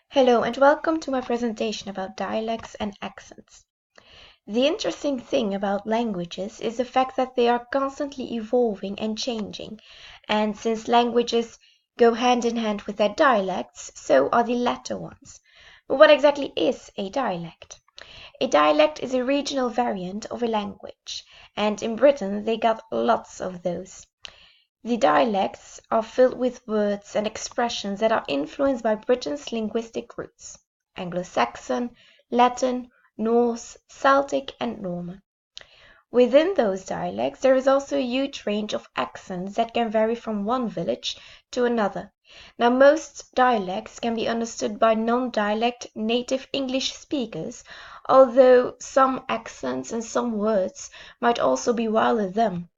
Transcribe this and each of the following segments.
Hello and welcome to my presentation about dialects and accents. The interesting thing about languages is the fact that they are constantly evolving and changing, and since languages go hand in hand with their dialects, so are the latter ones. But what exactly is a dialect? A dialect is a regional variant of a language, and in Britain they got lots of those. The dialects are filled with words and expressions that are influenced by Britain's linguistic roots: Anglo-Saxon, Latin, Norse, Celtic, and Norman. Within those dialects there is also a huge range of accents that can vary from one village to another. Now most dialects can be understood by non-dialect native English speakers, although some accents and some words might also be wilder than.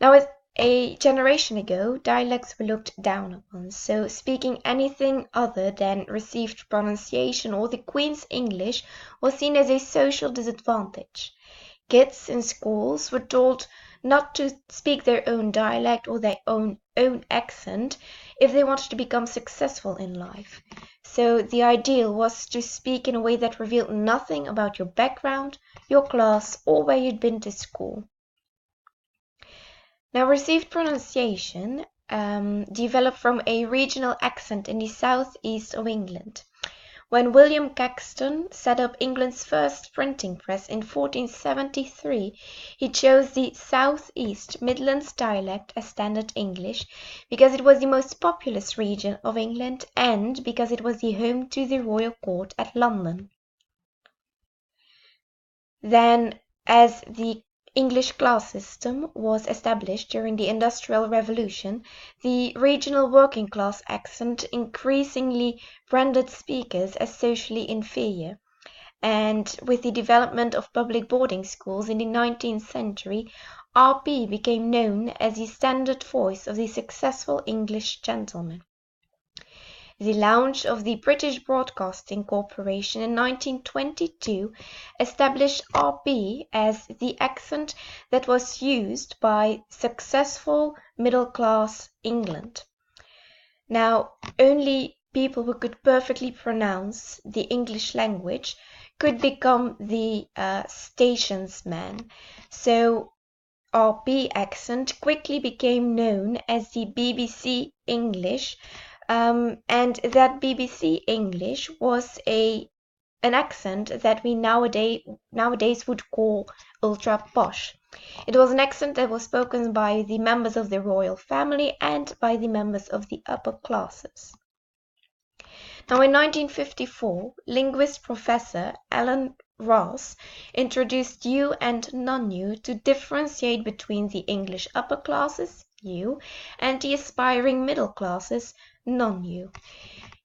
Now, a generation ago, dialects were looked down upon, so speaking anything other than received pronunciation or the Queen's English was seen as a social disadvantage. Kids in schools were told not to speak their own dialect or their own accent if they wanted to become successful in life. So the ideal was to speak in a way that revealed nothing about your background, your class, or where you'd been to school. Now, received pronunciation developed from a regional accent in the southeast of England. When William Caxton set up England's first printing press in 1473, he chose the South-East Midlands dialect as standard English because it was the most populous region of England and because it was the home to the royal court at London. Then, as the English class system was established during the Industrial Revolution, the regional working class accent increasingly branded speakers as socially inferior, and with the development of public boarding schools in the 19th century, RP became known as the standard voice of the successful English gentleman. The launch of the British Broadcasting Corporation in 1922 established RP as the accent that was used by successful middle-class England. Now, only people who could perfectly pronounce the English language could become the stationsman. So RP accent quickly became known as the BBC English. And that BBC English was an accent that we nowadays would call ultra posh. It was an accent that was spoken by the members of the royal family and by the members of the upper classes. Now, in 1954, linguist Professor Alan Ross introduced U and non-U to differentiate between the English upper classes, U, and the aspiring middle classes, non-U.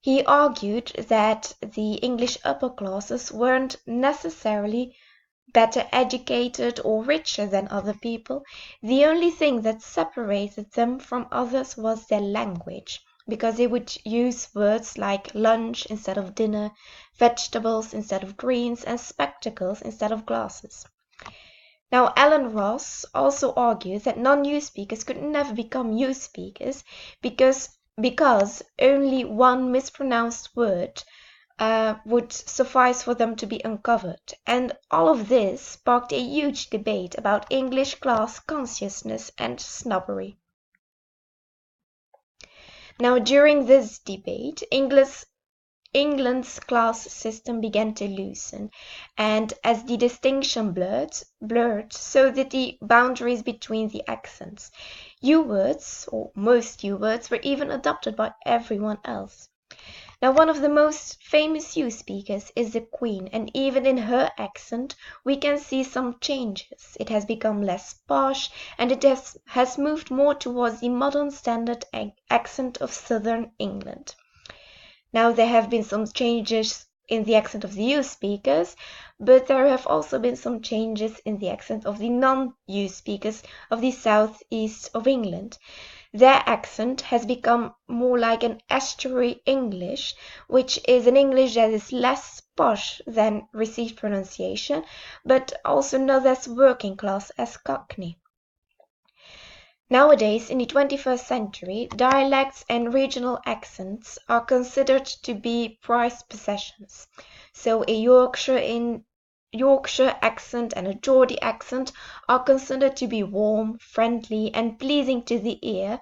He argued that the English upper classes weren't necessarily better educated or richer than other people. The only thing that separated them from others was their language, because they would use words like lunch instead of dinner, vegetables instead of greens, and spectacles instead of glasses. Now, Alan Ross also argued that non-U speakers could never become U speakers because only one mispronounced word would suffice for them to be uncovered, and all of this sparked a huge debate about English class consciousness and snobbery. Now, during this debate, England's class system began to loosen, and as the distinction blurred, so did the boundaries between the accents. U words, or most U words, were even adopted by everyone else. Now, one of the most famous U speakers is the Queen, and even in her accent we can see some changes. It has become less posh, and it has moved more towards the modern standard accent of southern England. Now, there have been some changes in the accent of the U speakers, but there have also been some changes in the accent of the non-U speakers of the southeast of England. Their accent has become more like an estuary English, which is an English that is less posh than received pronunciation, but also not as working class as Cockney. Nowadays, in the 21st century, dialects and regional accents are considered to be prized possessions. So a Yorkshire accent and a Geordie accent are considered to be warm, friendly, and pleasing to the ear,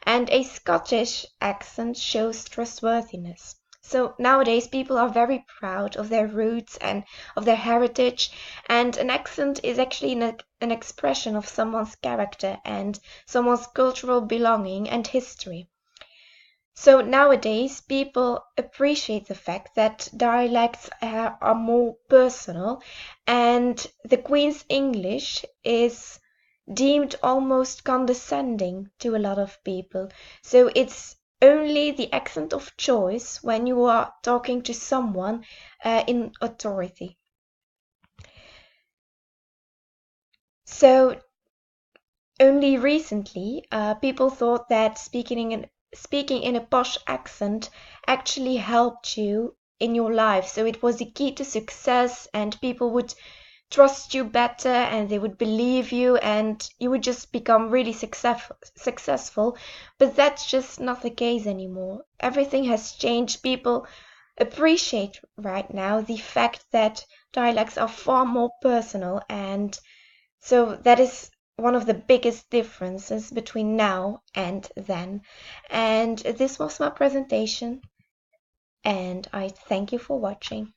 and a Scottish accent shows trustworthiness. So nowadays, people are very proud of their roots and of their heritage, and an accent is actually an expression of someone's character and someone's cultural belonging and history. So nowadays, people appreciate the fact that dialects are more personal, and the Queen's English is deemed almost condescending to a lot of people. So it's only the accent of choice when you are talking to someone in authority. So only recently, people thought that speaking in a posh accent actually helped you in your life. So it was the key to success, and people would trust you better, and they would believe you, and you would just become really successful. But that's just not the case anymore. Everything has changed. People appreciate right now the fact that dialects are far more personal, and so that is one of the biggest differences between now and then. And this was my presentation, and I thank you for watching.